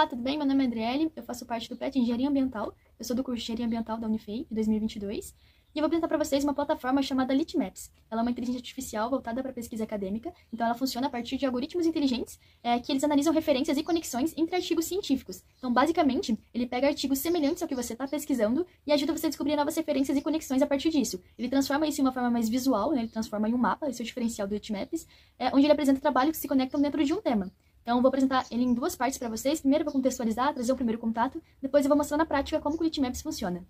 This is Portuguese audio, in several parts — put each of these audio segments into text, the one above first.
Olá, tudo bem? Meu nome é Adriele, eu faço parte do PET Engenharia Ambiental, eu sou do curso de Engenharia Ambiental da Unifei, de 2022, e eu vou apresentar para vocês uma plataforma chamada Litmaps. Ela é uma inteligência artificial voltada para pesquisa acadêmica, então ela funciona a partir de algoritmos inteligentes que eles analisam referências e conexões entre artigos científicos. Então, basicamente, ele pega artigos semelhantes ao que você está pesquisando e ajuda você a descobrir novas referências e conexões a partir disso. Ele transforma isso em uma forma mais visual, né? Ele transforma em um mapa, esse é o diferencial do Litmaps, onde ele apresenta trabalhos que se conectam dentro de um tema. Então, eu vou apresentar ele em duas partes para vocês. Primeiro, eu vou contextualizar, trazer o primeiro contato. Depois, eu vou mostrar na prática como o Litmaps funciona.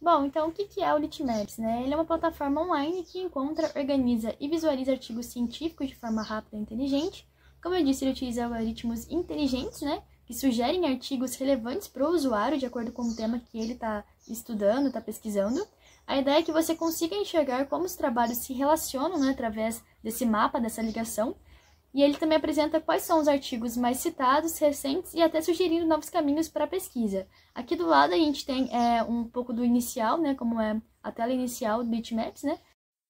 Bom, então, o que é o Litmaps, né? Ele é uma plataforma online que encontra, organiza e visualiza artigos científicos de forma rápida e inteligente. Como eu disse, ele utiliza algoritmos inteligentes, né? Que sugerem artigos relevantes para o usuário, de acordo com o tema que ele está estudando, está pesquisando. A ideia é que você consiga enxergar como os trabalhos se relacionam, né, através desse mapa, dessa ligação. E ele também apresenta quais são os artigos mais citados, recentes e até sugerindo novos caminhos para a pesquisa. Aqui do lado a gente tem um pouco do inicial, né, como é a tela inicial do Litmaps, né?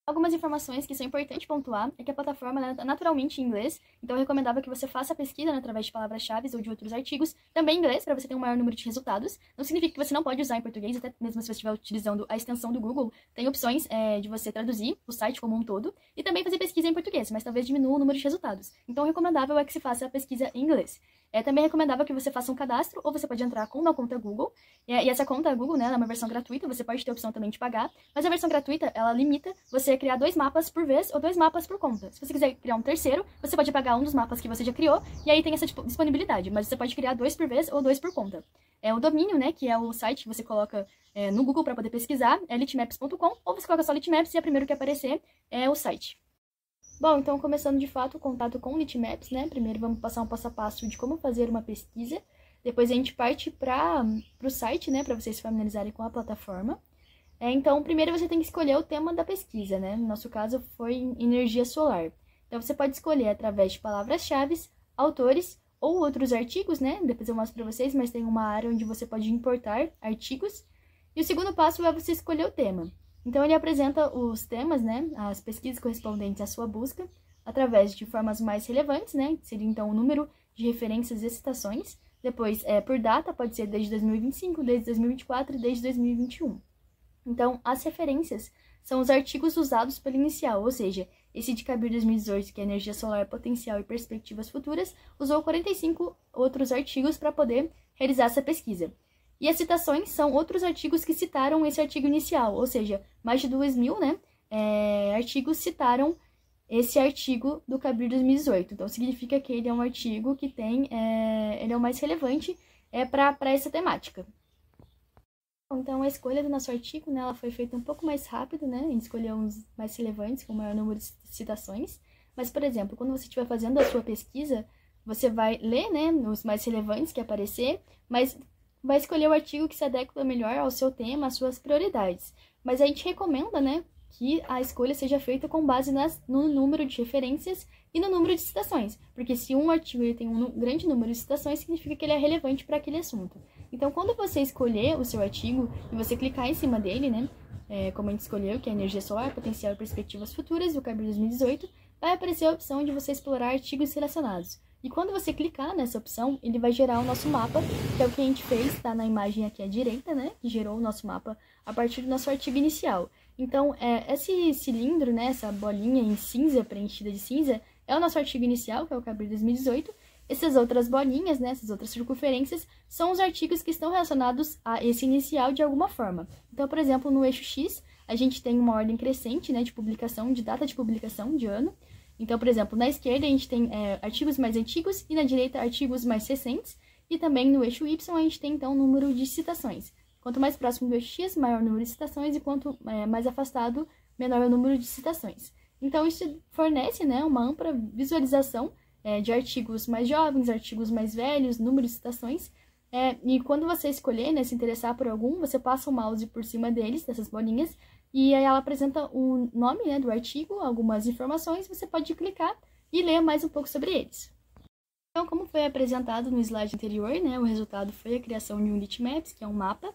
Algumas informações que são importantes pontuar é que a plataforma é naturalmente em inglês, então eu recomendava que você faça a pesquisa, né, através de palavras-chave ou de outros artigos, também em inglês, para você ter um maior número de resultados. Não significa que você não pode usar em português, até mesmo se você estiver utilizando a extensão do Google, tem opções de você traduzir o site como um todo e também fazer pesquisa em português, mas talvez diminua o número de resultados. Então, o recomendável é que se faça a pesquisa em inglês. Também é recomendável que você faça um cadastro, ou você pode entrar com uma conta Google, e essa conta Google, né, ela é uma versão gratuita, você pode ter a opção também de pagar, mas a versão gratuita, ela limita você a criar 2 mapas por vez, ou 2 mapas por conta. Se você quiser criar um terceiro, você pode pagar um dos mapas que você já criou, e aí tem essa disponibilidade, mas você pode criar 2 por vez, ou 2 por conta. O domínio, né, que é o site que você coloca no Google para poder pesquisar, é litmaps.com, ou você coloca só Litmaps e o primeiro que aparecer é o site. Bom, então começando de fato o contato com o Litmaps, né? Primeiro vamos passar um passo a passo de como fazer uma pesquisa. Depois a gente parte para o site, né? Para vocês se familiarizarem com a plataforma. Então, primeiro você tem que escolher o tema da pesquisa, né? No nosso caso foi energia solar. Então, você pode escolher através de palavras-chave, autores ou outros artigos, né? Depois eu mostro para vocês, mas tem uma área onde você pode importar artigos. E o segundo passo é você escolher o tema. Então, ele apresenta os temas, né, as pesquisas correspondentes à sua busca, através de formas mais relevantes, né, seria então o número de referências e citações. Depois, por data, pode ser desde 2025, desde 2024 e desde 2021. Então, as referências são os artigos usados pelo inicial, ou seja, esse de Cabir 2018, que é Energia Solar Potencial e Perspectivas Futuras, usou 45 outros artigos para poder realizar essa pesquisa. E as citações são outros artigos que citaram esse artigo inicial, ou seja, mais de 2.000, né, artigos citaram esse artigo do Cabir 2018. Então, significa que ele é um artigo que tem, ele é o mais relevante para essa temática. Então, a escolha do nosso artigo, né, ela foi feita um pouco mais rápido, né, a gente escolheu uns mais relevantes, com maior número de citações. Mas, por exemplo, quando você estiver fazendo a sua pesquisa, você vai ler, né, os mais relevantes que aparecer, mas vai escolher o artigo que se adequa melhor ao seu tema, às suas prioridades. Mas a gente recomenda, né, que a escolha seja feita com base no número de referências e no número de citações. Porque se um artigo ele tem um grande número de citações, significa que ele é relevante para aquele assunto. Então, quando você escolher o seu artigo e você clicar em cima dele, né, como a gente escolheu, que é Energia Solar, Potencial e Perspectivas Futuras, do Cabir 2018, vai aparecer a opção de você explorar artigos relacionados. E quando você clicar nessa opção, ele vai gerar o nosso mapa, que é o que a gente fez, tá na imagem aqui à direita, né? Que gerou o nosso mapa a partir do nosso artigo inicial. Então, esse cilindro, né? Essa bolinha em cinza, preenchida de cinza, é o nosso artigo inicial, que é o Cabir 2018. Essas outras bolinhas, né? Essas outras circunferências, são os artigos que estão relacionados a esse inicial de alguma forma. Então, por exemplo, no eixo X, a gente tem uma ordem crescente, né? De publicação, de data de publicação, de ano. Então, por exemplo, na esquerda a gente tem artigos mais antigos e na direita artigos mais recentes. E também no eixo Y a gente tem, então, o número de citações. Quanto mais próximo do eixo X, maior o número de citações e quanto mais afastado, menor o número de citações. Então, isso fornece, né, uma ampla visualização de artigos mais jovens, artigos mais velhos, número de citações. E quando você escolher, né, se interessar por algum, você passa o mouse por cima deles, dessas bolinhas, e aí ela apresenta o nome, né, do artigo, algumas informações, você pode clicar e ler mais um pouco sobre eles. Então, como foi apresentado no slide anterior, né, o resultado foi a criação de um Litmaps, que é um mapa.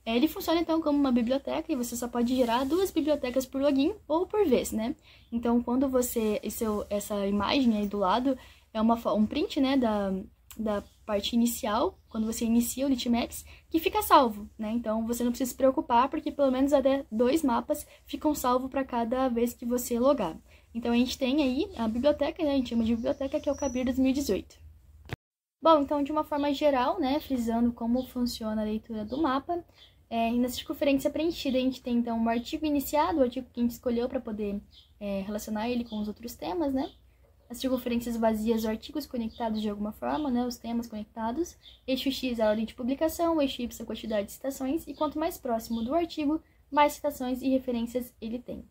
Ele funciona, então, como uma biblioteca e você só pode gerar 2 bibliotecas por login ou por vez, né? Então, quando você... essa imagem aí do lado é um print, né, da parte inicial, quando você inicia o Litmaps, que fica salvo, né? Então, você não precisa se preocupar, porque pelo menos até 2 mapas ficam salvos para cada vez que você logar. Então, a gente tem aí a biblioteca, né? A gente chama de biblioteca, que é o Kabir 2018. Bom, então, de uma forma geral, né, frisando como funciona a leitura do mapa, na circunferência preenchida a gente tem, então, um artigo iniciado, o artigo que a gente escolheu para poder relacionar ele com os outros temas, né? As circunferências vazias, os artigos conectados de alguma forma, né, os temas conectados. Eixo X, a ordem de publicação, eixo Y, a quantidade de citações, e quanto mais próximo do artigo, mais citações e referências ele tem.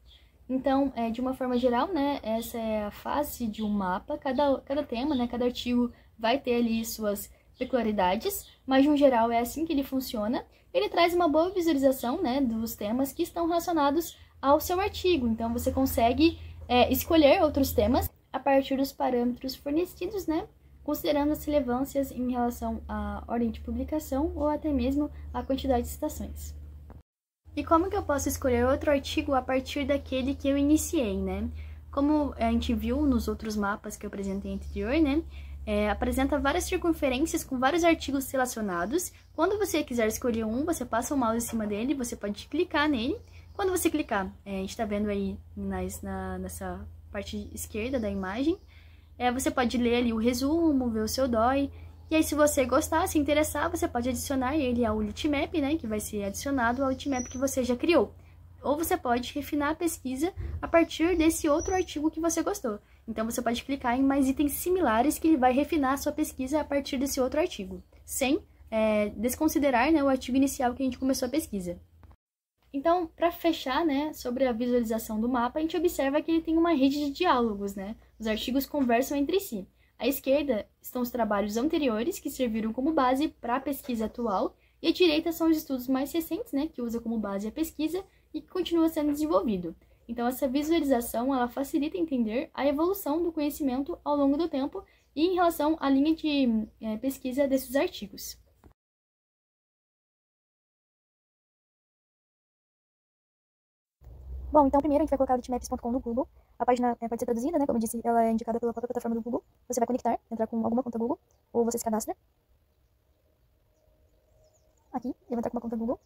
Então, de uma forma geral, né, essa é a face de um mapa. Cada tema, né, cada artigo vai ter ali suas peculiaridades, mas de um geral é assim que ele funciona. Ele traz uma boa visualização, né, dos temas que estão relacionados ao seu artigo. Então, você consegue escolher outros temas a partir dos parâmetros fornecidos, né, considerando as relevâncias em relação à ordem de publicação ou até mesmo a quantidade de citações. E como que eu posso escolher outro artigo a partir daquele que eu iniciei, né? Como a gente viu nos outros mapas que eu apresentei anterior, né? Apresenta várias circunferências com vários artigos relacionados. Quando você quiser escolher um, você passa o mouse em cima dele, você pode clicar nele. Quando você clicar, a gente está vendo aí nessa parte esquerda da imagem, você pode ler ali o resumo, ver o seu DOI. E aí, se você gostar, se interessar, você pode adicionar ele ao Litmap, né, que vai ser adicionado ao Litmap que você já criou. Ou você pode refinar a pesquisa a partir desse outro artigo que você gostou. Então, você pode clicar em mais itens similares que ele vai refinar a sua pesquisa a partir desse outro artigo, sem desconsiderar, né, o artigo inicial que a gente começou a pesquisa. Então, para fechar, né, sobre a visualização do mapa, a gente observa que ele tem uma rede de diálogos, né? Os artigos conversam entre si. À esquerda estão os trabalhos anteriores, que serviram como base para a pesquisa atual, e à direita são os estudos mais recentes, né, que usa como base a pesquisa e que continua sendo desenvolvido. Então, essa visualização ela facilita entender a evolução do conhecimento ao longo do tempo e em relação à linha de pesquisa desses artigos. Bom, então primeiro a gente vai colocar o litmaps.com no Google. A página pode ser traduzida, né? Como eu disse, ela é indicada pela própria plataforma do Google. Você vai conectar, entrar com alguma conta Google, ou você se cadastra. Aqui, eu vou entrar com uma conta Google.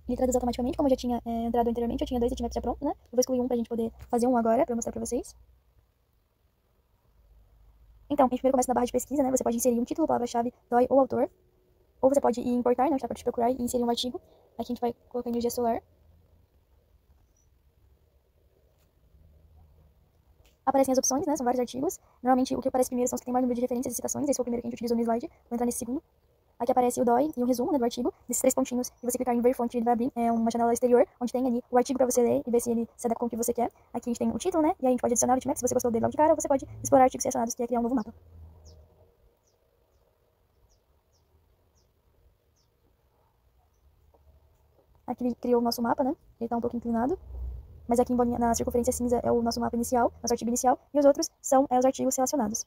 Ele traduz automaticamente, como eu já tinha entrado anteriormente, eu tinha 2 litmaps já pronto, né? Eu vou excluir um pra gente poder fazer um agora, pra eu mostrar pra vocês. Então, a gente primeiro começa na barra de pesquisa, né? Você pode inserir um título, palavra-chave, DOI ou autor. Ou você pode ir importar, né? Onde tá pra procurar e inserir um artigo. Aqui a gente vai colocar energia solar. Aparecem as opções, né? São vários artigos. Normalmente o que aparece primeiro são os que têm maior número de referências e citações. Esse foi o primeiro que a gente utilizou no slide. Vou entrar nesse segundo. Aqui aparece o DOI e um resumo, né, do artigo, desses 3 pontinhos, e você clicar em ver fonte, ele vai abrir uma janela exterior, onde tem ali o artigo para você ler e ver se ele se adequa com o que você quer. Aqui a gente tem o título, né, e aí a gente pode adicionar o Litmap, se você gostou dele logo de cara, ou você pode explorar artigos selecionados, que é criar um novo mapa. Aqui ele criou o nosso mapa, né, ele tá um pouco inclinado, mas aqui em bolinha, na circunferência cinza é o nosso mapa inicial, nosso artigo inicial, e os outros são os artigos relacionados.